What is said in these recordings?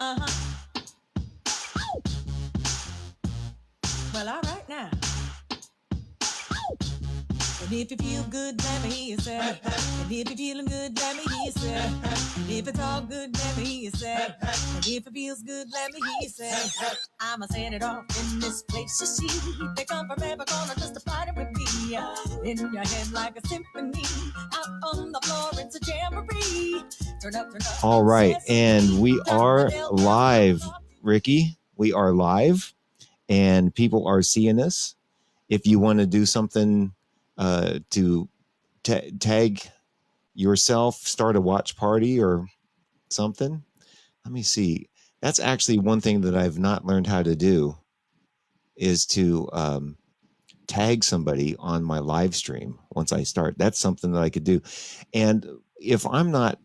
Uh-huh. Well, all right now. And if you feel good, let me hear you say. And if you're feeling good, let me hear you say. And if it's all good, let me hear you say. And if it feels good, let me hear you say. I'ma set it off in this place, you see. They come from every corner just to party with me. In your head like a symphony. Out on the floor, it's a jamboree. Turn up, turn up. All right, and we are live, Ricky. We are live, and people are seeing us. If you want to do something to tag yourself, start a watch party or something. Let me see. That's actually one thing that I've not learned how to do is to tag somebody on my live stream once I start. That's something that I could do. And if I'm not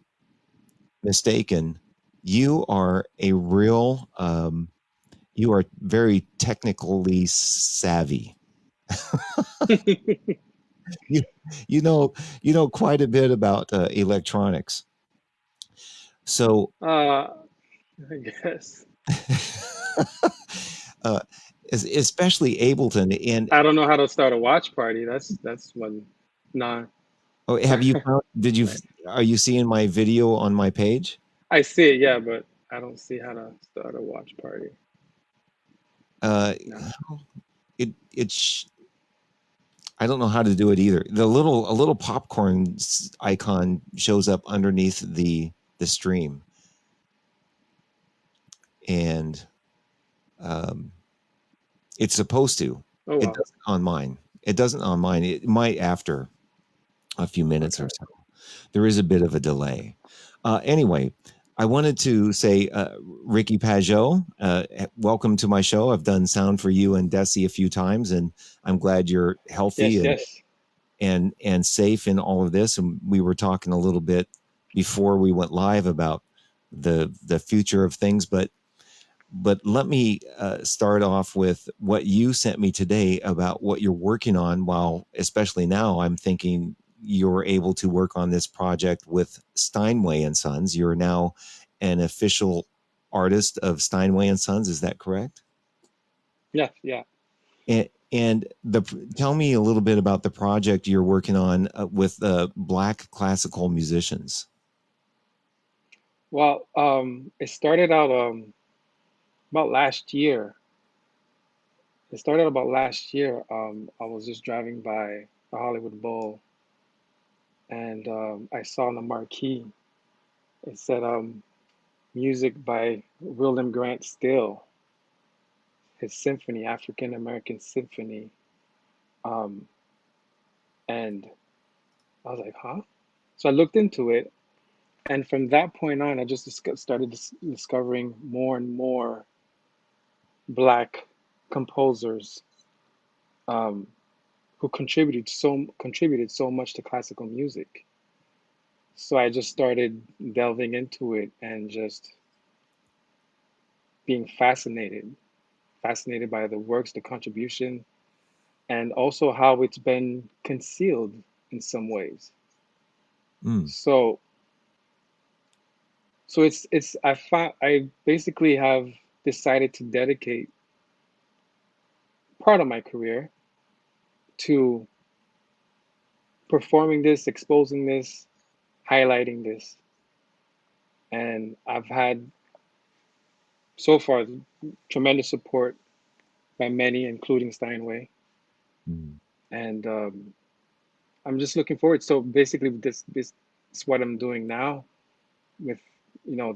mistaken, you are a real, you are very technically savvy. you, you know quite a bit about electronics. So, I guess. Especially Ableton, and I don't know how to start a watch party. That's one. Nah. oh, have you found? Did you? Right. Are you seeing my video on my page? I see it, yeah, but I don't see how to start a watch party. Uh, No. it's. I don't know how to do it either. A little popcorn icon shows up underneath the stream, and um, it's supposed to. Oh It well. doesn't on mine. It doesn't on mine. It might after a few minutes or Okay. so. There is a bit of a delay. Anyway, I wanted to say, Ricky Pageot, welcome to my show. I've done sound for you and Desi a few times, and I'm glad you're healthy Yes, yes. and safe in all of this. And we were talking a little bit before we went live about the future of things, but let me start off with what you sent me today about what you're working on. While especially now, I'm thinking you're able to work on this project with Steinway and Sons. You're now an official artist of Steinway and Sons. Is that correct? Yes, yeah. And tell me a little bit about the project you're working on with Black classical musicians. Well, it started out about last year. It started about last year. I was just driving by the Hollywood Bowl, and I saw on the marquee it said music by William Grant Still, his symphony, African American Symphony. Um, and I was like, huh? So I looked into it, and from that point on, I just started discovering more and more black composers um, who contributed so much to classical music. So I just started delving into it and just being fascinated by the works, the contribution, and also how it's been concealed in some ways. Mm. So it's I basically have decided to dedicate part of my career to performing this, exposing this, highlighting this. And I've had so far tremendous support by many, including Steinway. Mm. And I'm just looking forward. So basically, this is what I'm doing now with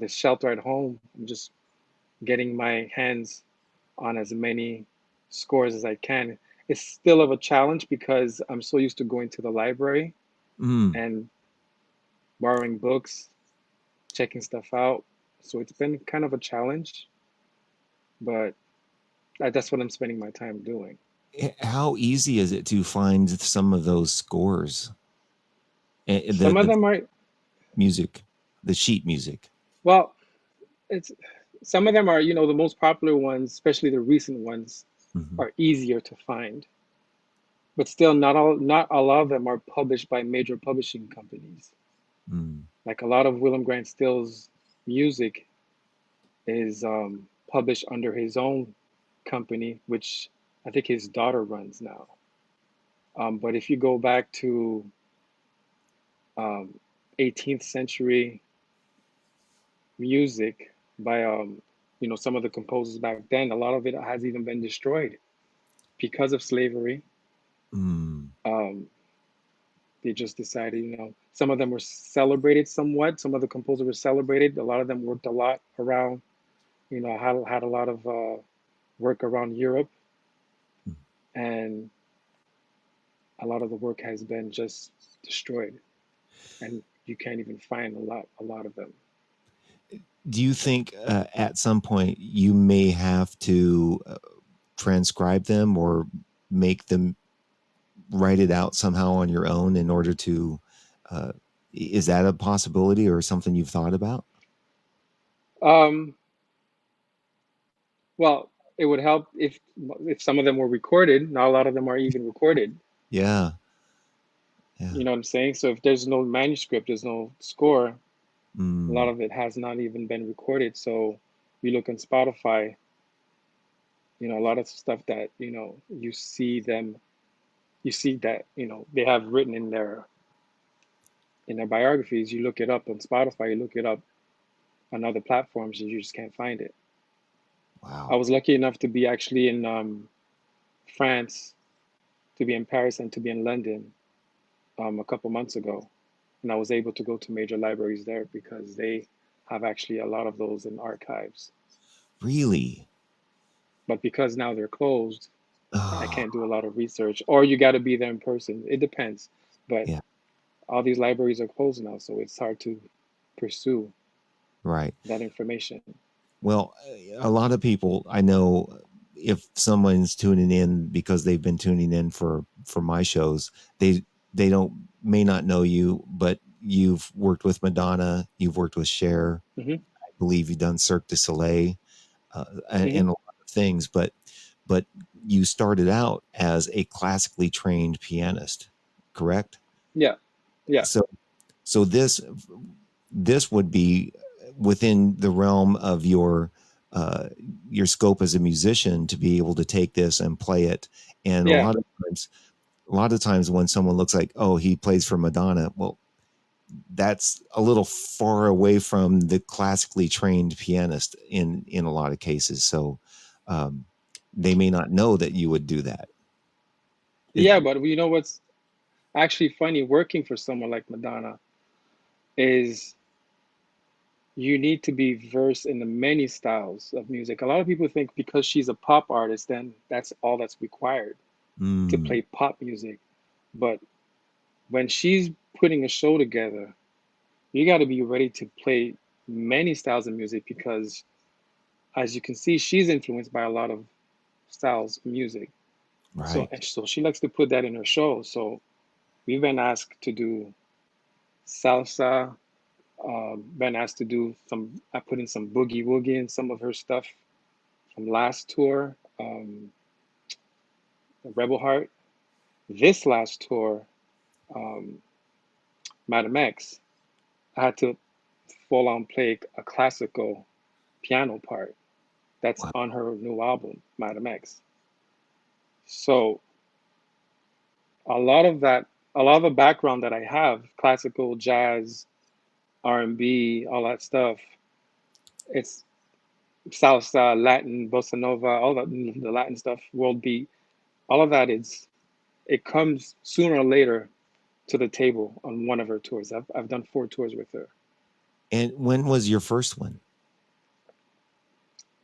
this shelter at home. I'm just getting my hands on as many scores as I can. It's still of a challenge because I'm so used to going to the library Mm. and borrowing books, checking stuff out. So it's been kind of a challenge, but that's what I'm spending my time doing. How easy is it to find some of those scores? Some of The them are, music, the sheet music. well, it's some of them are, the most popular ones, especially the recent ones, Mm-hmm. are easier to find. But still, not a lot of them are published by major publishing companies. Mm. Like a lot of Willem Grant Still's music is published under his own company, which I think his daughter runs now. But if you go back to um, 18th century music by some of the composers back then, a lot of it has even been destroyed because of slavery. Mm. Um, they just decided, some of them were celebrated somewhat. Some of the composers were celebrated. A lot of them worked a lot around, had a lot of work around Europe, and a lot of the work has been just destroyed, and you can't even find a lot of them. Do you think at some point you may have to transcribe them or make them write it out somehow on your own in order to? Is that a possibility or something you've thought about? Um, well, it would help if some of them were recorded. Not a lot of them are even recorded. Yeah, yeah. You know what I'm saying? So if there's no manuscript, there's no score, a lot Mm, of it has not even been recorded. So you look on Spotify, a lot of stuff that, you see that, they have written in their biographies. You look it up on Spotify, you look it up on other platforms, and you just can't find it. I wow. was lucky enough to be actually in France, to be in Paris, and to be in London a couple months ago. And I was able to go to major libraries there because they have actually a lot of those in archives. Really? But because now they're closed, I Oh, can't do a lot of research, or you got to be there in person. It depends. But yeah, all these libraries are closed now, so it's hard to pursue right. that information. Well, a lot of people I know, if someone's tuning in because they've been tuning in for my shows, they don't may not know you, but you've worked with Madonna, you've worked with Cher, Hmm. I believe you've done Cirque du Soleil, Hmm. and a lot of things, but you started out as a classically trained pianist, correct? Yeah, yeah, So so this would be within the realm of uh, your scope as a musician to be able to take this and play it. And yeah, a lot of times when someone looks like, oh, he plays for Madonna, well, that's a little far away from the classically trained pianist in a lot of cases. So um, they may not know that you would do that. It, yeah. But you know what's actually funny? Working for someone like Madonna is you need to be versed in the many styles of music. A lot of people think because she's a pop artist, then that's all that's required to mm, play pop music. But when she's putting a show together, you got to be ready to play many styles of music because, as you can see, she's influenced by a lot of styles of music. So, right. and so she likes to put that in her show. So we've been asked to do salsa. Been asked to do some. I put in some boogie woogie in some of her stuff from last tour, Rebel Heart. This last tour, um, Madam X, I had to full on play a classical piano part that's Wow. on her new album, Madam X. So a lot of the background that I have, classical, jazz, R&B, all that stuff, it's salsa, Latin, bossa nova, all that the Latin stuff, world beat, all of that is it comes sooner or later to the table on one of her tours. I've done 4 tours with her. And when was your first one?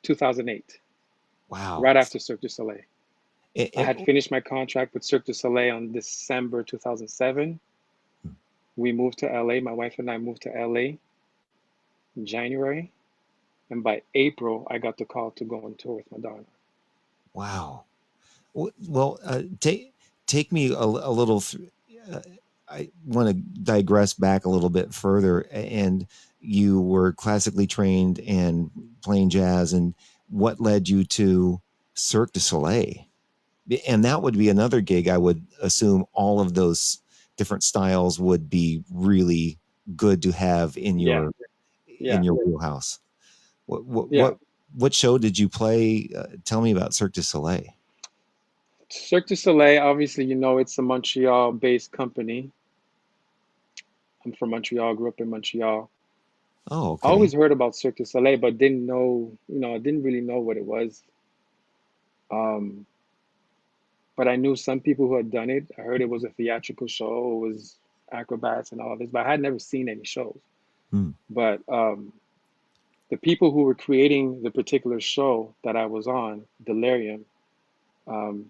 2008, Wow. right after Cirque du Soleil. It, I it, had finished my contract with Cirque du Soleil on December 2007. We moved to LA. My wife and I moved to LA in January. And by April, I got the call to go on tour with Madonna. wow. Well, take me a little. Uh, I want to digress back a little bit further. And you were classically trained and playing jazz, and what led you to Cirque du Soleil? And that would be another gig. I would assume all of those different styles would be really good to have Yeah, in yeah. your wheelhouse. What what Yeah. what what show did you play? Tell me about Cirque du Soleil. Cirque du Soleil, obviously, it's a Montreal-based company. I'm from Montreal, grew up in Montreal. Oh, I okay. always heard about Cirque du Soleil, but didn't know, I didn't really know what it was. Um, but I knew some people who had done it. I heard it was a theatrical show, it was acrobats and all this, but I had never seen any shows. Hmm. But the people who were creating the particular show that I was on, Delirium,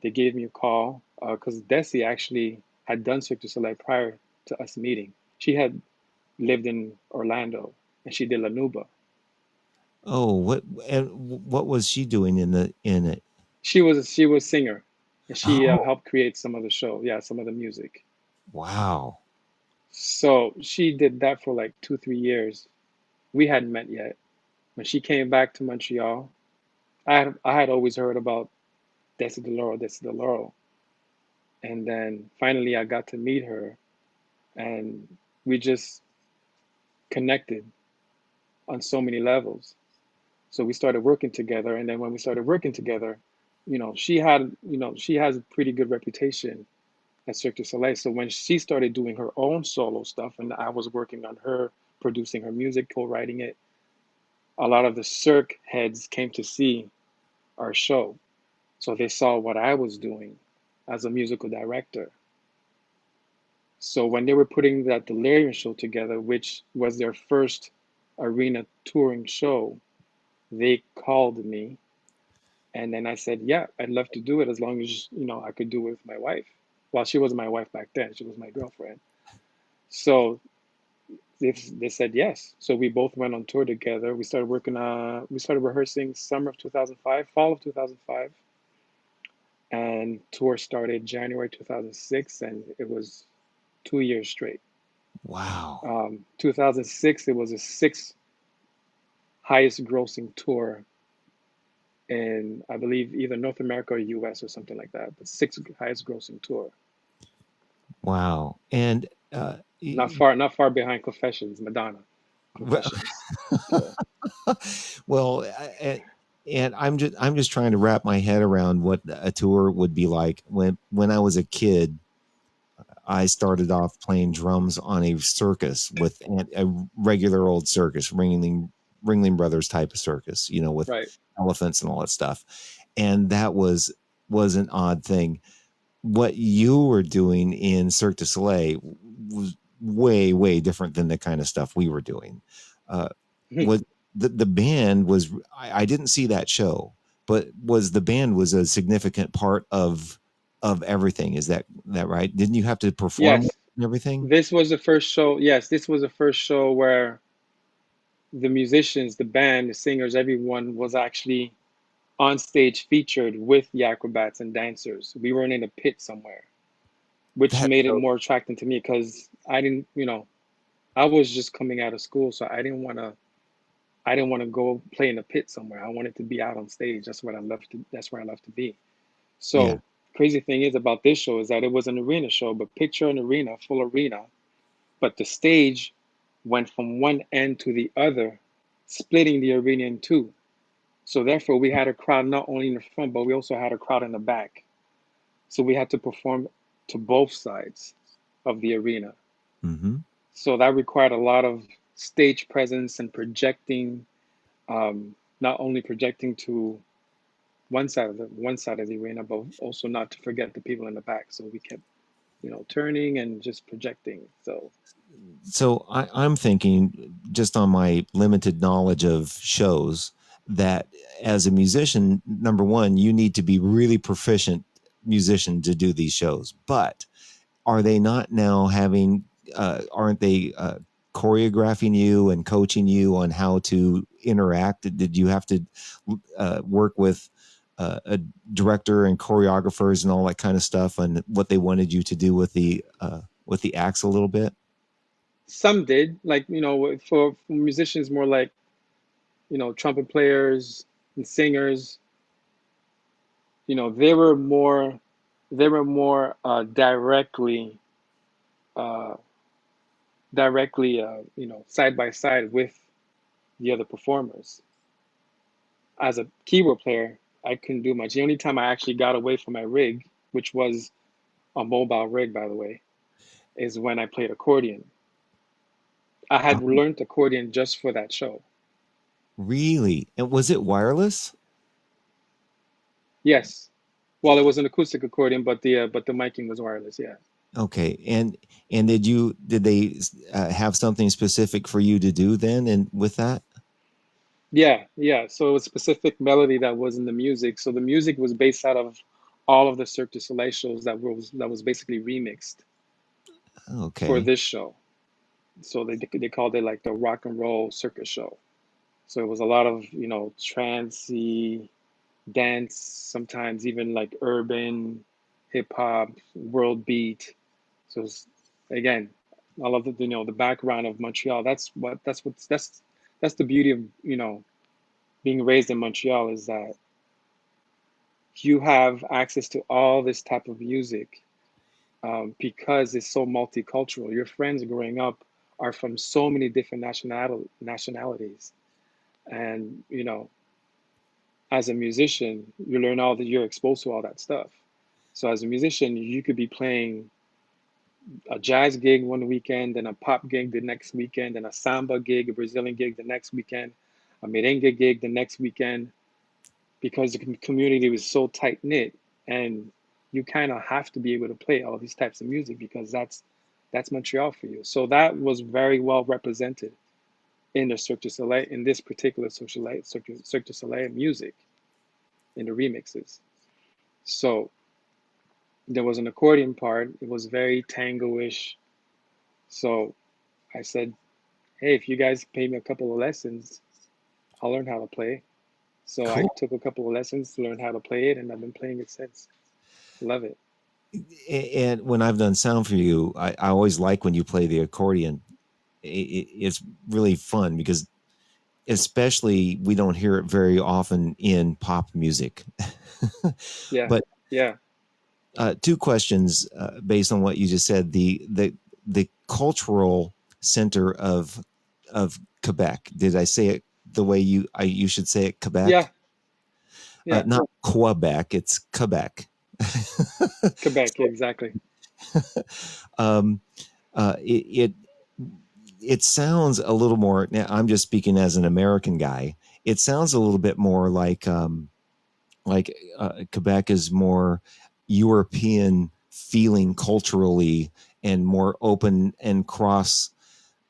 they gave me a call because Desi actually had done Cirque du Soleil prior to us meeting. She had lived in Orlando and she did La Nuba. Oh, what was she doing in it? She was singer and she Oh, helped create some of the show, yeah, some of the music. wow. So she did that for like 2 3 years. We hadn't met yet. When she came back to Montreal, I had always heard about Desi DeLauro, and then finally I got to meet her, and we just connected on so many levels. So we started working together, and then when we started working together, she has a pretty good reputation at Cirque du Soleil. So when she started doing her own solo stuff, and I was working on her, producing her music, co-writing it, a lot of the Cirque heads came to see our show. So they saw what I was doing as a musical director. So when they were putting that Delirium show together, which was their first arena touring show, they called me, and then I said, "Yeah, I'd love to do it as long as I could do it with my wife." Well, she wasn't my wife back then; she was my girlfriend. So they said yes. So we both went on tour together. We started rehearsing summer of 2005, fall of 2005, and tour started January 2006, and it was 2 years straight. Wow. 2006, it was the sixth highest grossing tour in, I believe, either North America or US or something like that, but sixth highest grossing tour. Wow. And Not far behind Confessions, Madonna. well, Confessions. Yeah. well, and I'm just trying to wrap my head around what a tour would be like. When I was a kid, I started off playing drums on a circus with a regular old circus, Ringling Brothers type of circus, with Right. elephants and all that stuff. And that was an odd thing. What you were doing in Cirque du Soleil was way, way different than the kind of stuff we were doing. Uh, was the band was I didn't see that show, but was the band was a significant part of everything. Is that right? Didn't you have to perform Yes. and everything? This was the first show. Yes, this was the first show where the musicians, the band, the singers, everyone was actually on stage featured with the acrobats and dancers. We weren't in a pit somewhere, which That's made it so more attracting to me because I didn't, I was just coming out of school, so I didn't want to go play in a pit somewhere. I wanted to be out on stage. That's where I love to be. yeah. So crazy thing is about this show is that it was an arena show, but picture an arena, full arena, but the stage went from one end to the other, splitting the arena in two. So therefore, we had a crowd not only in the front, but we also had a crowd in the back. So we had to perform to both sides of the arena. Mm-hmm. So that required a lot of stage presence and projecting, not only projecting to one side of the arena, but also not to forget the people in the back. So we kept, turning and just projecting. So So I'm thinking, just on my limited knowledge of shows, that as a musician, number one, you need to be really proficient musician to do these shows. But are they not now having? Aren't they choreographing you and coaching you on how to interact? Did you have to work with a director and choreographers and all that kind of stuff, and what they wanted you to do with the acts a little bit? some did, like, for musicians more like, trumpet players and singers, they were more uh, directly, side by side with the other performers. as a keyboard player, I couldn't do much. The only time I actually got away from my rig, which was a mobile rig, by the way, is when I played accordion. I had Oh, learned accordion just for that show. really? And was it wireless? Yes. Well, it was an acoustic accordion, but the miking was wireless. Yeah. Okay. And did they have something specific for you to do then and with that? Yeah, yeah. So it was a specific melody that was in the music. So the music was based out of all of the Cirque du Soleil shows that was basically remixed for Okay. this show. So they called it like the rock and roll circus show. So it was a lot of, trancey, dance, sometimes even like urban, hip hop, world beat. So it's, again, I love the background of Montreal. That's the beauty of, being raised in Montreal, is that you have access to all this type of music, because it's so multicultural. Your friends growing up are from so many different nationalities, and as a musician, you learn all that, you're exposed to all that stuff. So as a musician, you could be playing a jazz gig one weekend, and a pop gig the next weekend, and a samba gig, a Brazilian gig the next weekend, a merengue gig the next weekend, because the community was so tight knit, and you kind of have to be able to play all these types of music because that's Montreal for you. So that was very well represented in the Cirque du Soleil, in this particular Cirque du Soleil music, in the remixes. So there was an accordion part. It was very tango-ish. So I said, hey, if you guys pay me a couple of lessons, I'll learn how to play. So I Cool. took a couple of lessons to learn how to play it, and I've been playing it since. Love it. And when I've done sound for you, I always like when you play the accordion. It's really fun because especially we don't hear it very often in pop music. Yeah, But yeah, two questions based on what you just said. The cultural center of Quebec. Did I say it the way you should say it? yeah, Quebec, yeah. not Quebec. It's Quebec. Quebec, exactly. um, it it sounds a little more. Now, I'm just speaking as an American guy. It sounds a little bit more like Quebec is more European feeling culturally and more open and cross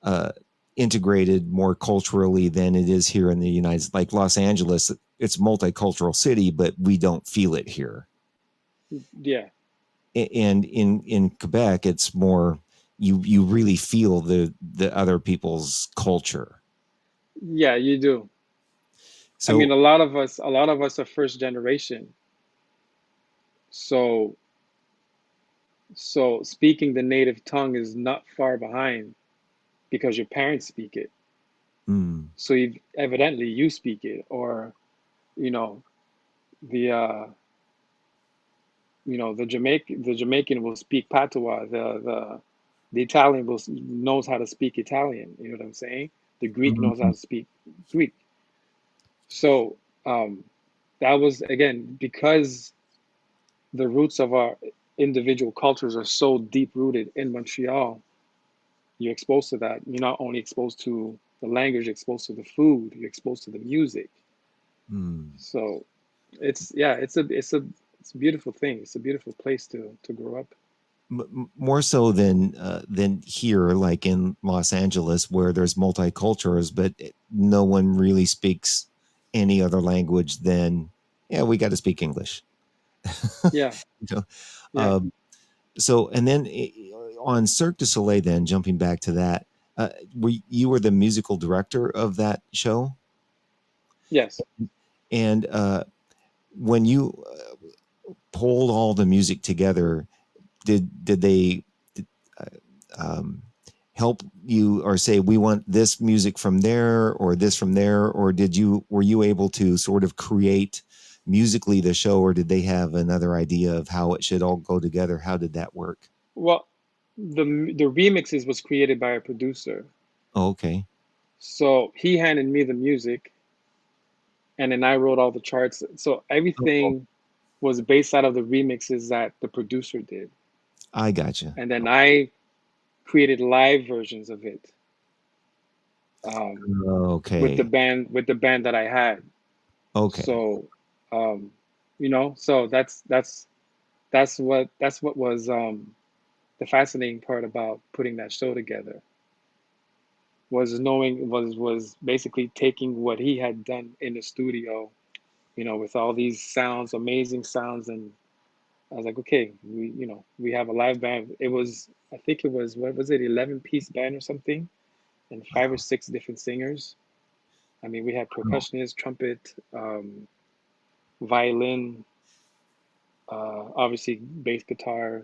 uh, integrated more culturally than it is here in the United States. Like Los Angeles, it's a multicultural city, but we don't feel it here. Yeah, And in Quebec, it's more you really feel the other people's culture. yeah, you do. I mean, So a lot of us are first generation. So, so speaking the native tongue is not far behind because your parents speak it. mm, So evidently you speak it, or you know, the the Jamaican will speak patois. The Italian knows how to speak Italian. You know what I'm saying? The Greek knows how mm, to speak Greek. So um, that was, again, because the roots of our individual cultures are so deep rooted in Montreal. You're exposed to that. You're not only exposed to the language, you're exposed to the food, you're exposed to the music. mm. So it's a beautiful thing. It's a beautiful place to grow up. More so than here, like in Los Angeles, where there's multicultures, but no one really speaks any other language than yeah, we got to speak English. Yeah, You know? yeah, So, and then on Cirque du Soleil, then jumping back to that, you were the musical director of that show, yes. and when you pulled all the music together, did they uh, um, help you or say we want this music from there or this from there, or were you able to sort of create musically the show, or did they have another idea of how it should all go together? How did that work? Well, the remixes was created by a producer. Oh, okay. So he handed me the music, and then I wrote all the charts. So Oh, everything was based out of the remixes that the producer did, I gotcha. and then I created live versions of it, um, Okay. with the band that I had. Okay. So, um, so that's what was the fascinating part about putting that show together, was knowing was basically taking what he had done in the studio, with all these sounds, amazing sounds, and I was like, okay, we have a live band. It was, I think it was, what was it, 11-piece band or something, and five or Wow. six different singers. I mean, we had percussionists, trumpet, violin, obviously bass guitar,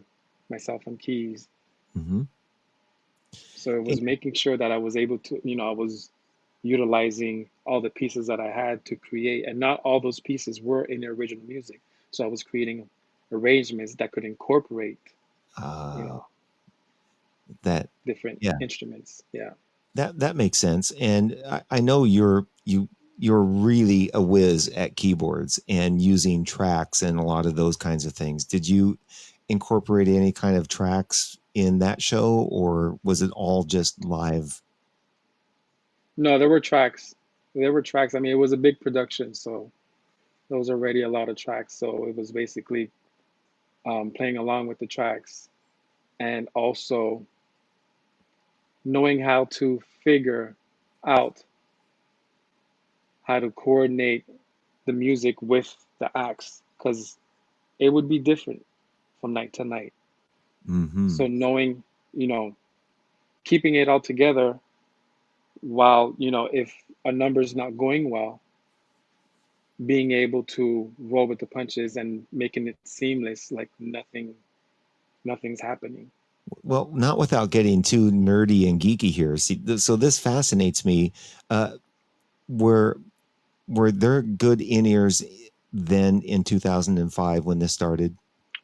myself on keys. Mm-hmm. So it was making sure that I was able to, I was utilizing all the pieces that I had to create, and not all those pieces were in the original music. So I was creating arrangements that could incorporate, you Uh, know, that different yeah, instruments. Yeah. that makes sense. And I know you're really a whiz at keyboards and using tracks and a lot of those kinds of things. Did you incorporate any kind of tracks in that show, or was it all just live? No, there were tracks. There were tracks. I mean, it was a big production, so there was already a lot of tracks. So it was basically playing along with the tracks, and also knowing how to figure out how to coordinate the music with the acts, because it would be different from night to night. Mm-hmm. So knowing, you know, keeping it all together while, if a number's not going well, being able to roll with the punches and making it seamless, like nothing's happening. Well, not without getting too nerdy and geeky here. See, so this fascinates me. Uh, were were there good in ears then in 2005 when this started?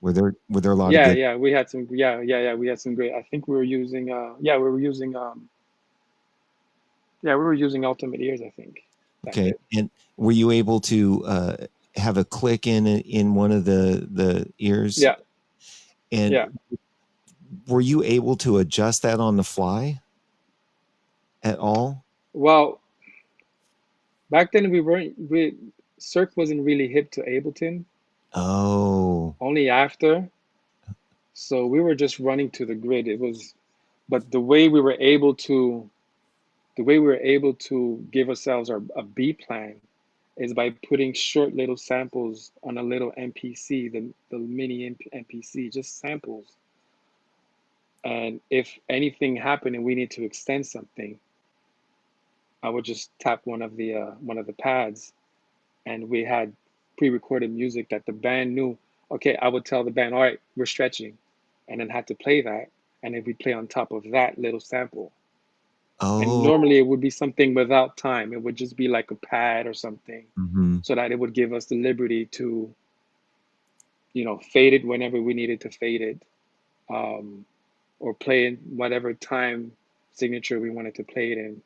Were there a lot of Yeah, good? yeah, we had some, yeah, we had some great. I think we were using, we were using Ultimate Ears, I think, back Okay, then. and were you able to have a click in one of the ears? Yeah, And yeah. were you able to adjust that on the fly at all? Well, back then Cirque wasn't really hip to Ableton, Oh, only after. So we were just running to the grid. It was, but the way we were able to give ourselves a B plan is by putting short little samples on a little MPC, the mini MPC, just samples. And if anything happened and we need to extend something, I would just tap one of the pads, and we had pre-recorded music that the band knew. Okay, I would tell the band, all right, we're stretching, and then had to play that, and then we play on top of that little sample. And oh, normally it would be something without time. It would just be like a pad or something, mhm. so that it would give us the liberty to, fade it whenever we needed to fade it, um, or play in whatever time signature we wanted to play it in.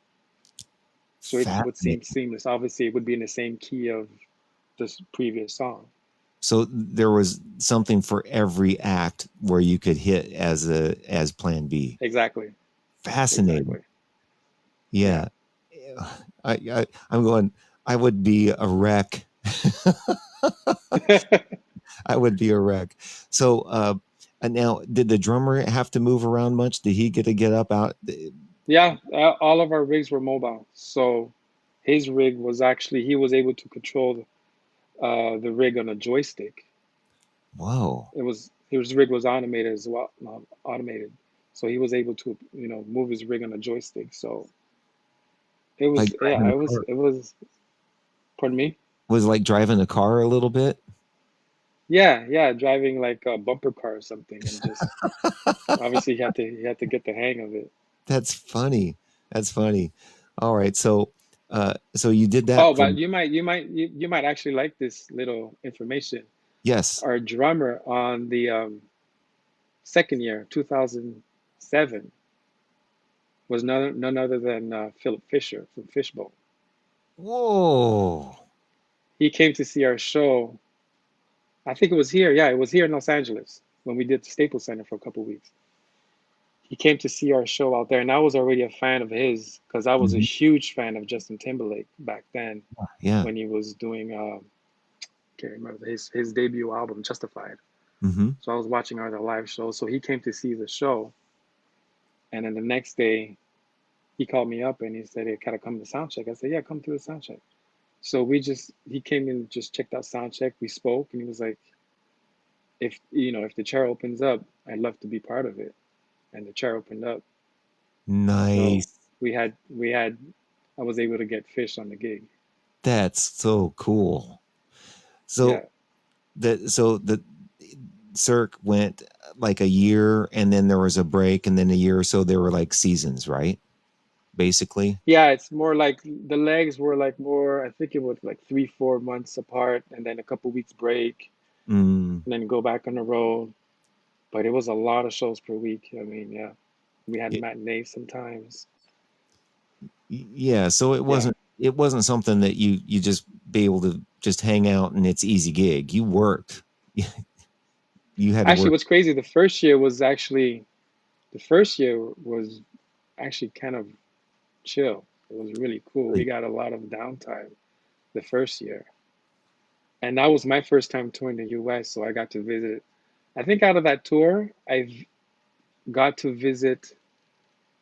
So it would seem Fascinating. seamless. Obviously, it would be in the same key of this previous song. So there was something for every act where you could hit as plan B. Exactly. Fascinating. Exactly. Yeah. Yeah. I'm going, I would be a wreck. I would be a wreck. So now did the drummer have to move around much? Did he get to get up out? Yeah, all of our rigs were mobile. So his rig was actually, he was able to control the rig on a joystick. Whoa. His rig was automated as well, automated. So he was able to, move his rig on a joystick. So it Like was, yeah, driving a car. it was, pardon me. Was like driving a car a little bit. Yeah, yeah, driving like a bumper car or something, and just obviously he had to get the hang of it. That's funny. That's funny. All right. So you did Oh, that but from you might actually like this little information. yes. Our drummer on the second year, 2007, was none other than Philip Fisher from Fishbone. Whoa. he came to see our show. I think it was here. Yeah, it was here in Los Angeles when we did the Staples Center for a couple of weeks. He came to see our show out there, and I was already a fan of his because I was a Mhm. huge fan of Justin Timberlake back then Yeah. when he was doing can't remember his debut album Justified. Hmm. So I was watching our live show. So he came to see the show, and then the next day he called me up and he said, "Hey, can I come to sound check?" I said, "Yeah, come to the sound check." So he came in, just checked out sound check. We spoke, and he was like, if the chair opens up, I'd love to be part of it. And the chair opened up. So Nice. we had I was able to get Fish on the gig. That's so cool. So Yeah. the Cirque went like a year, and then there was a break, and then a year or so there were like seasons, right? Basically. Yeah, it's more like the legs were like more, I think it was like 3, 4 months apart and then a couple weeks break Mm, and then go back on the road. But it was a lot of shows per week. I mean, yeah. We had y- matinees sometimes. yeah. So Yeah. it wasn't something that you just be able to just hang out and it's easy gig. You worked. You had to Actually, work. what's crazy, the first year was actually kind of chill. It was really cool. We Really. got a lot of downtime the first year. And that was my first time touring the US, so I got to visit. I think out of that tour, I've got to visit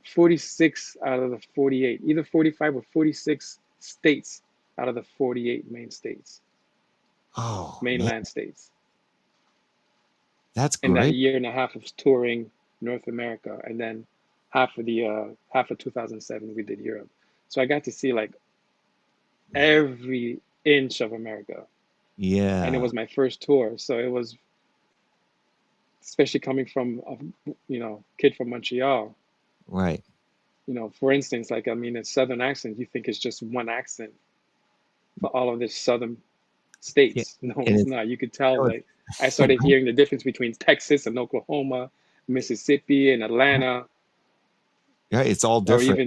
46 out of the 48, either 45 or 46 states out of the 48 main states, Oh man, mainland states, that's in that great. year and a half of touring North America, and then half of 2007 we did Europe. So I got to see like Man, every inch of America, and it yeah, was my first tour, so it was, especially coming from a kid from Montreal. right. For instance, like, I mean, a southern accent, you think it's just one accent for all of this southern Yeah, states. No, and it's not. You could tell, no, like, I started hearing the difference between Texas and Oklahoma, Mississippi and Atlanta, yeah, it's all or different,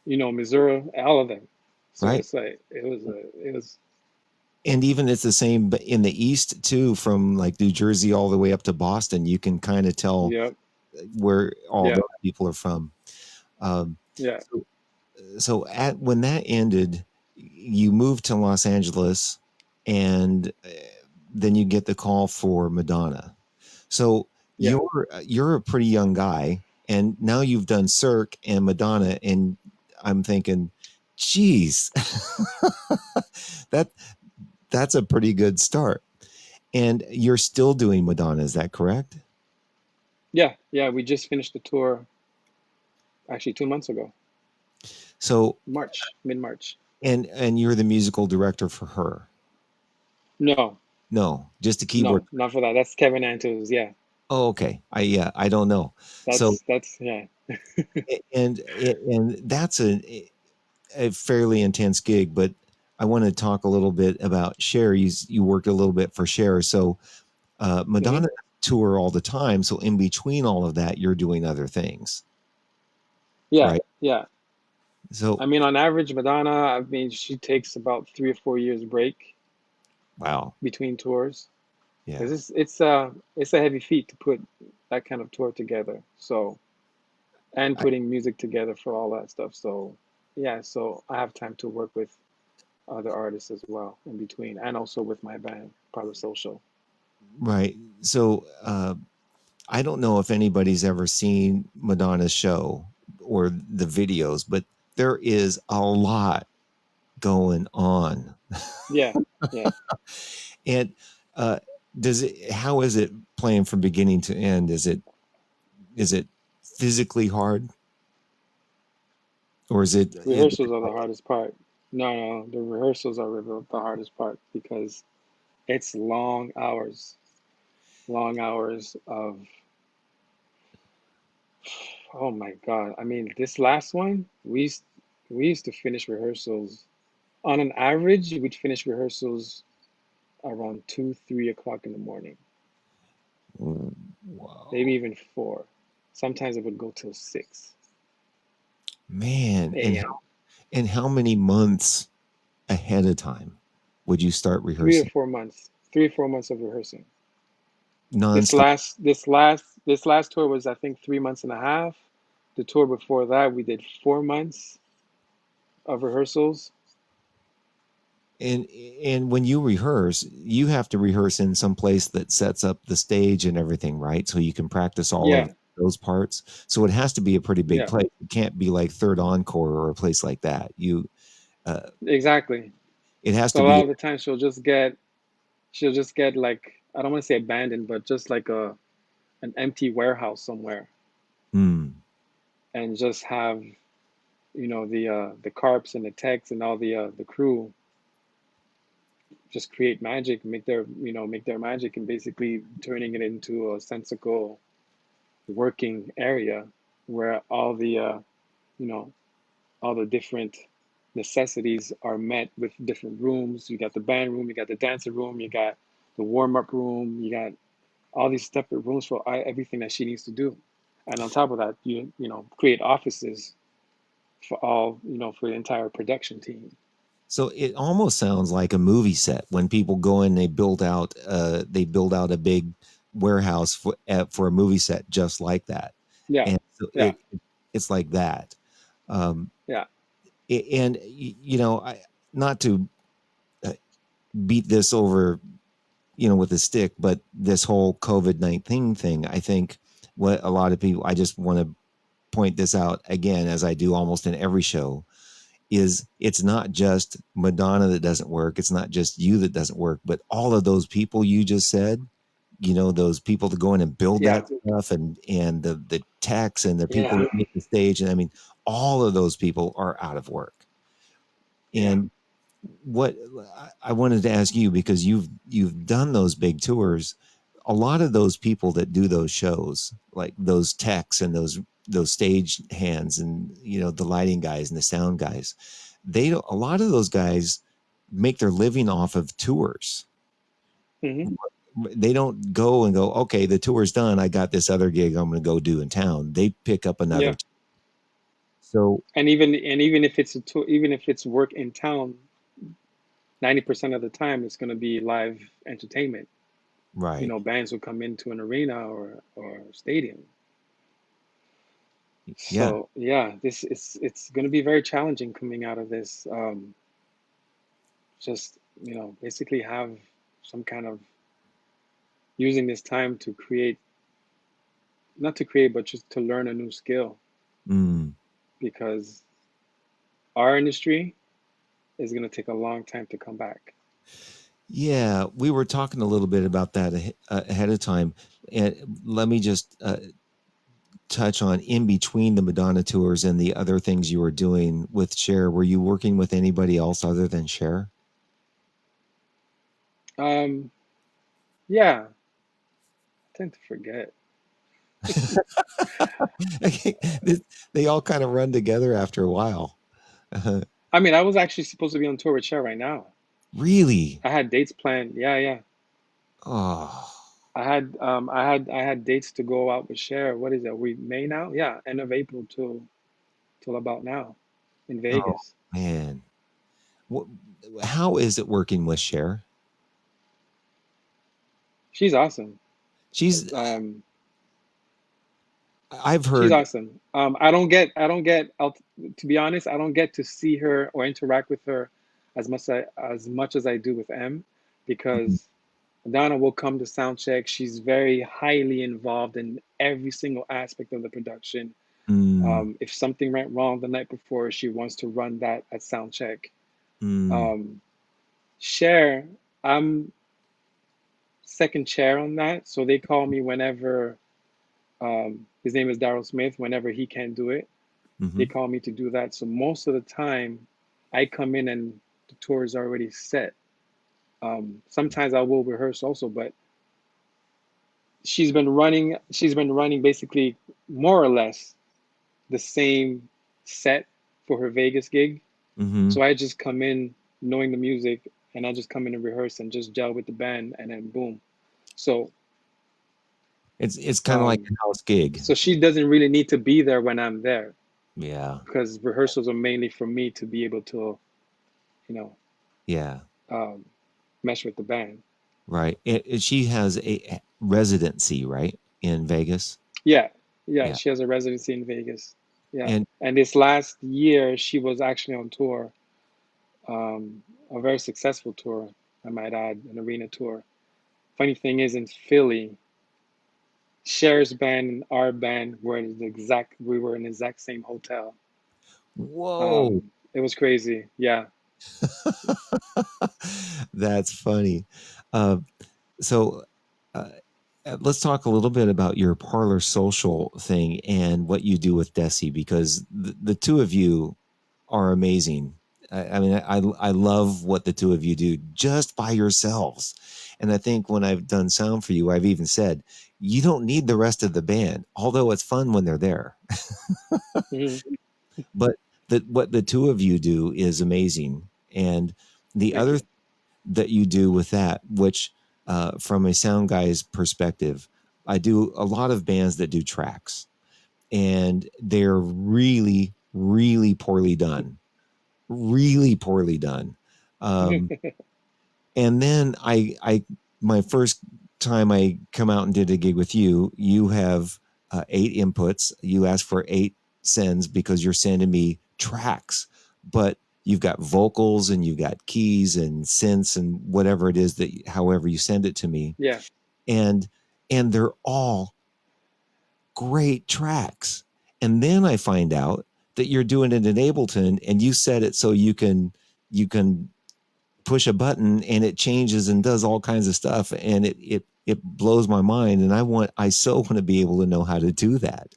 even, Missouri, all of them. So right? it's like, it was, And even it's the same in the east too, from like New Jersey all the way up to Boston. You can kind of tell yeah, where all yeah, those people are from. Um, yeah, so, so at when that ended, you moved to Los Angeles, and then you get the call for Madonna. So yeah. you're a pretty young guy, and now you've done Cirque and Madonna, and I'm thinking, geez, that that's a pretty good start. And you're still doing Madonna, is that correct? Yeah, yeah. We just finished the tour actually 2 months ago, So mid-March. and you're the musical director for her. No, No, just a keyboard. no, not for that. That's Kevin Antos. Yeah, Oh, okay. I don't know. So that's yeah, and that's a fairly intense gig, but I want to talk a little bit about Cher. You worked a little bit for Cher. So hmm Madonna tour all the time. So in between all of that, you're doing other things, yeah, right? yeah. So I mean, on average, Madonna, I mean, she takes about 3 or 4 years break wow. between tours Yeah. because it's a heavy feat to put that kind of tour together. So, and I, putting music together for all that stuff. So, yeah, so I have time to work with other artists as well in between, and also with my band, Private Social. right. So I don't know if anybody's ever seen Madonna's show or the videos, but there is a lot going on. Yeah, yeah. And uh, how is it playing from beginning to end? Is it physically hard, or is it Rehearsals are the hardest part. No, no, the rehearsals are the hardest part because it's long hours of, oh my God. I mean, this last one, we used to finish rehearsals on an average, we'd finish rehearsals around 2, 3 o'clock in the morning, maybe wow, even 4. Sometimes it would go till man, 6 a.m. and how many months ahead of time? would you start Three or rehearsing? 4 months. 3 or 4 months of rehearsing. This Nonstop. last this last tour was, I think, 3 months and a half. The tour before that we did 4 months of rehearsals. And and when you rehearse, you have to rehearse in some place that sets up the stage and everything, right? So you can practice all of Yeah, those parts. So it has to be a pretty big yeah, place. It can't be like Third Encore or a place like that. Uh, exactly. it has to So a be. lot of the time she'll just get like, I don't want to say abandoned, but just like an empty warehouse somewhere, Hmm. and just have, the carps and the techs and all the crew just create magic, make their magic, and basically turning it into a sensical working area where you know all the different necessities are met with different rooms. You got the band room, you got the dancer room, you got the warm up room, you got all these separate rooms for everything that she needs to do. And on top of that, create offices for for the entire production team. So it almost sounds like a movie set when people go in, they build out a big warehouse for a movie set just like that. Yeah, And so yeah, it's like that. Um, yeah. and I not to uh, beat this over, with a stick, but this whole COVID-19 thing, I think what a lot of people, I just want to point this out again, as I do almost in every show, is it's not just Madonna that doesn't work. It's not just you that doesn't work, but all of those people you just said, those people that go in and build Yeah, that stuff, and the techs and the people yeah, that make the stage. And I mean, all of those people are out of work. yeah. And what I wanted to ask you, because you've done those big tours, a lot of those people that do those shows, like those techs and those stage hands, and the lighting guys and the sound guys, a lot of those guys make their living off of tours. Hmm. They don't go and go, okay, the tour's done, I got this other gig I'm going to go do in town. They pick up another. Yeah. So And even if it's a tour, even if it's work in town, 90% of the time it's going to be live entertainment. right. Bands will come into an arena or stadium. Yeah. So yeah, this is it's going to be very challenging coming out of this. Just basically have some kind of using this time to create, not to create, but just to learn a new skill, Mm. because our industry is going to take a long time to come back. Yeah, we were talking a little bit about that ahead of time, and let me just touch on, in between the Madonna tours and the other things you were doing with Cher. Were you working with anybody else other than Cher? Um, yeah, I tend to forget. They all kind of run together after a while. I mean, I was actually supposed to be on tour with Cher right now. Really? I had dates planned. Yeah, yeah. Oh, I had dates to go out with Cher. What is it? We May now? Yeah, end of April till about now in oh Vegas. man. What, how is it working with Cher? She's awesome. She's Um, I've she's heard. awesome. To be honest, I don't get to see her or interact with her as much as I do with M, Mhm. because Donna will come to sound check. She's very highly involved in every single aspect of the production. Mm, If something went wrong the night before, she wants to run that at sound check. mm, Um, Cher, I'm second chair on that, so they call me whenever. His name is Daryl Smith. Whenever he can't do it, they hmm. call me to do that. So most of the time, I come in and the tour is already set. Sometimes I will rehearse also, but she's been running basically more or less the same set for her Vegas gig. Hmm. So I just come in knowing the music, and I just come in and rehearse and just gel with the band, and then boom. So It's kind of like um a house gig. so she doesn't really need to be there when I'm there, Yeah, because rehearsals are mainly for me to be able to, you know, yeah. um mesh with the band. Right. She has a residency, right, in Vegas. Yeah, yeah, Yeah. she has a residency in Vegas. Yeah, And and this last year she was actually on tour, a very successful tour, I might add, an arena tour. Funny thing is, in Philly, Cher's band and our band we were in the exact same hotel. whoa, It was crazy. Yeah. that's funny. Uh, so uh, let's talk a little bit about your Parlor Social thing and what you do with Desi, because the two of you are amazing. I mean, I love what the two of you do just by yourselves. And I think when I've done sound for you, I've even said, you don't need the rest of the band, although it's fun when they're there. Hmm. But what the two of you do is amazing. And the Thank other you. that you do with that, which from a sound guy's perspective, I do a lot of bands that do tracks, and they're really, really poorly done, really poorly done. Um, and then my first time I come out and did a gig with you, you have 8 inputs. You ask for 8 sends because you're sending me tracks, but you've got vocals and you've got keys and synths and whatever it is that, however you send it to me, Yeah. and they're all great tracks. And then I find out that you're doing it in Ableton, and you set it so you can push a button and it changes and does all kinds of stuff, and it blows my mind, and I so want to be able to know how to do that.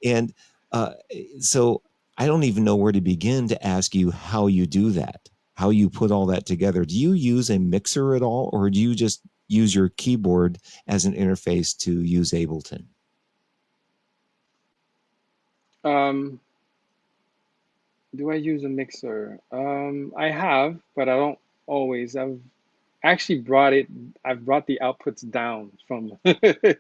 And uh, so I don't even know where to begin to ask you how you do that, how you put all that together. Do you use a mixer at all, or do you just use your keyboard as an interface to use Ableton? Um, do I use a mixer? I have, but I don't always. Actually brought it, I've brought the outputs down from I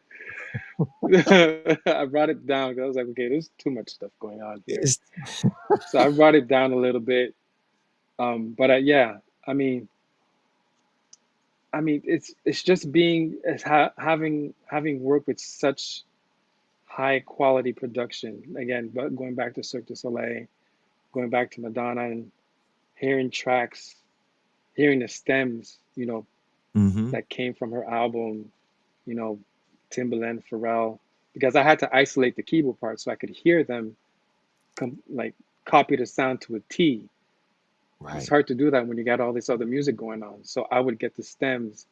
brought it down because I was like, okay, there's too much stuff going on here. It's- So I brought it down a little bit. But yeah, I mean, it's just having worked with such high quality production. Again, but going back to Cirque du Soleil, going back to Madonna, and hearing tracks, hearing the stems, Mhm. that came from her album, you know, Timbaland, Pharrell, because I had to isolate the keyboard parts so I could hear them like copy the sound to a T. It's Right. hard to do that when you got all this other music going on. So I would get the stems,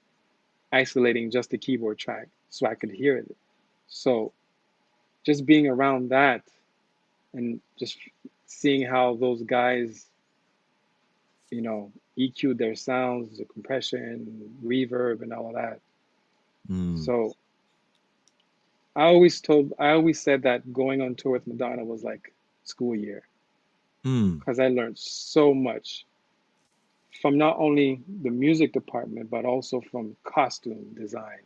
isolating just the keyboard track so I could hear it. So just being around that and just seeing how those guys, EQ'd their sounds, the compression, reverb, and all of that. Mm. So I always said that going on tour with Madonna was like school year Mm. because I learned so much from not only the music department but also from costume design,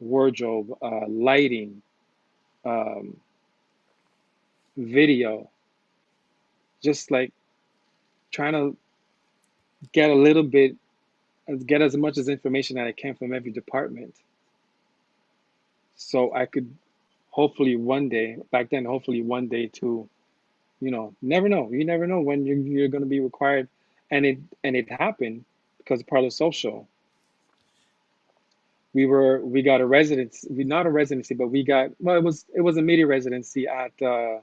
wardrobe, lighting, um, video, just like trying to get a little bit, get as much as information that I can from every department, so I could hopefully one day, back then, hopefully one day too, never know. You never know when you're going to be required, and it happened because of Parlo Social. We got a residency, not a residency, but we got, well, it was a media residency at the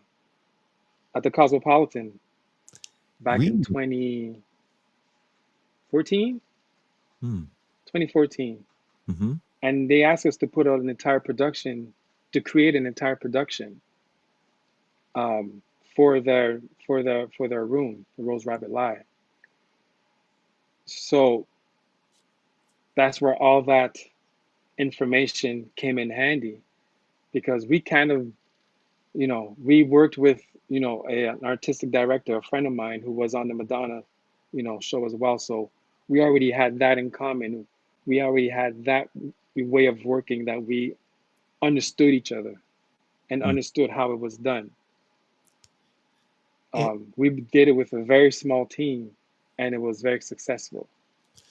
Cosmopolitan back in Really? 2014, Mm. 2014, Mhm. and they asked us to put out an entire production, to create an entire production, um, for their room, the Rose Rabbit Live. So that's where all that information came in handy because we kind of, we worked with, an artistic director, a friend of mine who was on the Madonna, show as well. So we already had that in common. We already had that way of working that we understood each other and Mm. understood how it was done. It, We did it with a very small team. and it was very successful. How,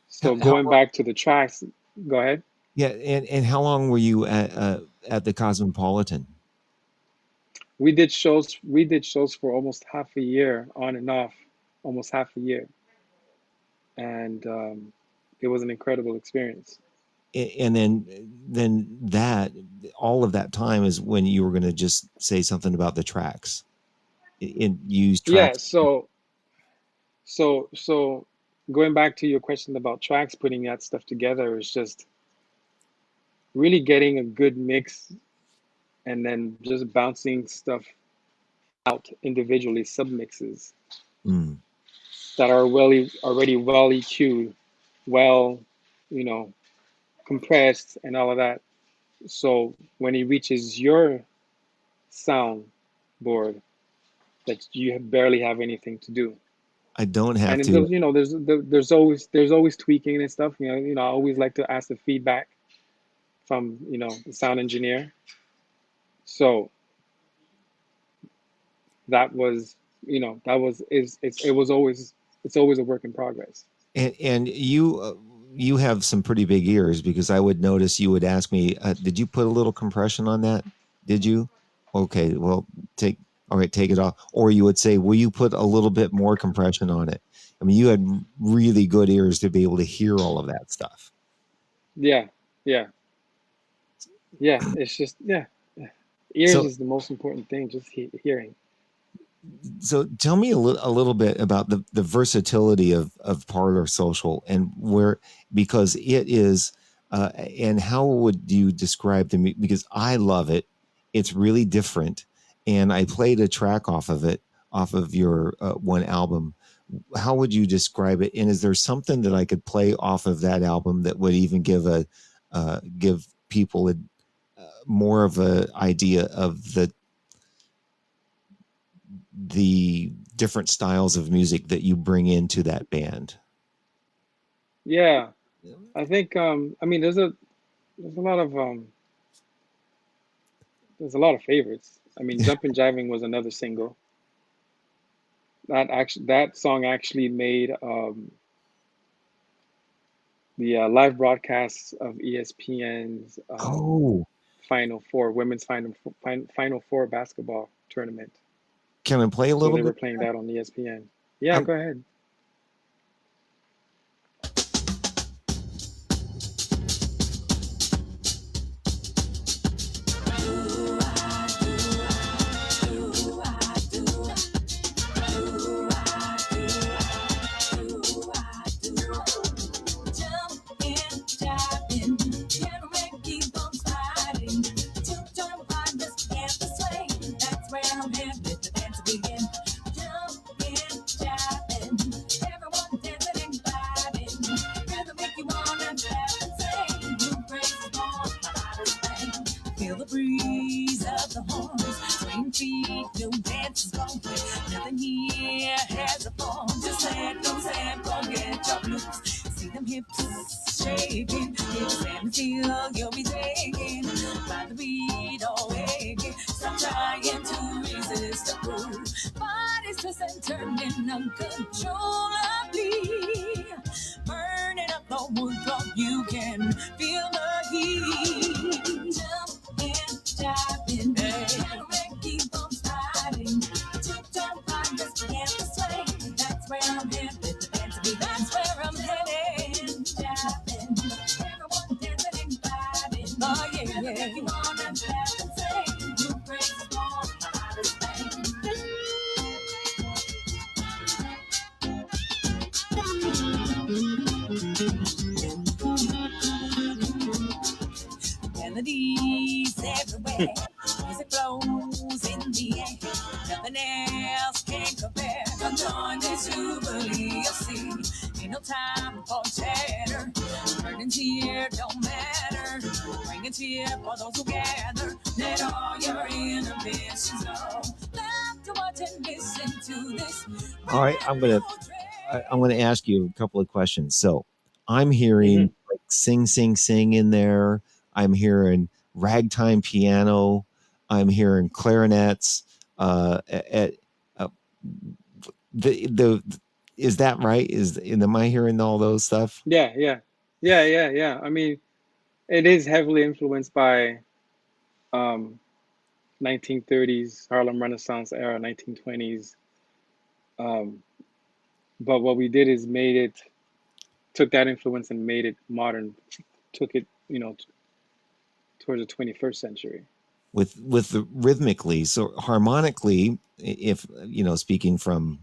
So how going long? back to the tracks, go ahead. Yeah, and how long were you at the Cosmopolitan? We did shows for almost half a year, on and off, almost half a year, and it was an incredible experience. And then that all of that time is when you were going to just say something about the tracks and use Yeah. tracks. So going back to your question about tracks, putting that stuff together is just really getting a good mix and then just bouncing stuff out individually, submixes Mm, that are already well EQ'd, well, you know, compressed and all of that. So when it reaches your sound board, that you barely have anything to do. I don't have And to. there's always tweaking and stuff. I always like to ask the feedback from the sound engineer. So that was that was is it's always a work in progress. And you have some pretty big ears because I would notice you would ask me, "Did you put a little compression on that? Did you?" Okay, well, take all right, take it off. Or you would say, "Will you put a little bit more compression on it?" I mean, you had really good ears to be able to hear all of that stuff. Yeah, yeah, yeah. It's just yeah. Ears So, is the most important thing. Just hearing. so tell me a little bit about the versatility of Parlor Social and where, because it is, and how would you describe to me? Because I love it. It's really different. And I played a track off of it, off of your one album. How would you describe it? And is there something that I could play off of that album that would even give people more of a idea of the different styles of music that you bring into that band? Yeah, I think I mean there's a lot of favorites. I mean, Jumpin' Jiving was another single. That song actually made the live broadcasts of ESPN's Oh, Final Four women's Final Four basketball tournament. can I play a So little they were bit? playing that on ESPN. Yeah, I'm go ahead. Feel the breeze of the horns, swing feet, new dances going. Nothing here has a form. Just let them say, forget your blues. See them hips shaking, hips and feel you'll be taken by the beat away. Stop trying to resist the groove. Bodies twist and turning uncontrollably, burning up the wood floor. You can feel the heat. Jiving, keep on sliding. Jump on, just forget the swing. That's where I'm headed. Dance to be, that's where I'm headed. Jiving, everyone dancing and vibing. Oh yeah. You wanna dance and sing. You praise the Lord, the hottest thing. Melodies everywhere. Music flows in the air. Nothing else can compare. Come join this jubilee. You'll see. Ain't no time for chatter. Burning tear don't matter. Bring a cheer for those who gather. Let all your inhibitions go. Laugh to watch and listen to this. all right. I'm gonna ask you a couple of questions. So I'm Hmm. hearing like sing, sing, sing in there. I'm hearing ragtime piano. I'm hearing clarinets. At uh, the Is that right? Is am I hearing all those stuff? Yeah, yeah, yeah, yeah, yeah. I mean, it is heavily influenced by um, 1930s Harlem Renaissance era, 1920s. Um, but what we did is made it, took that influence and made it modern, took it, towards the 21st century. With the rhythmically, so harmonically, if speaking from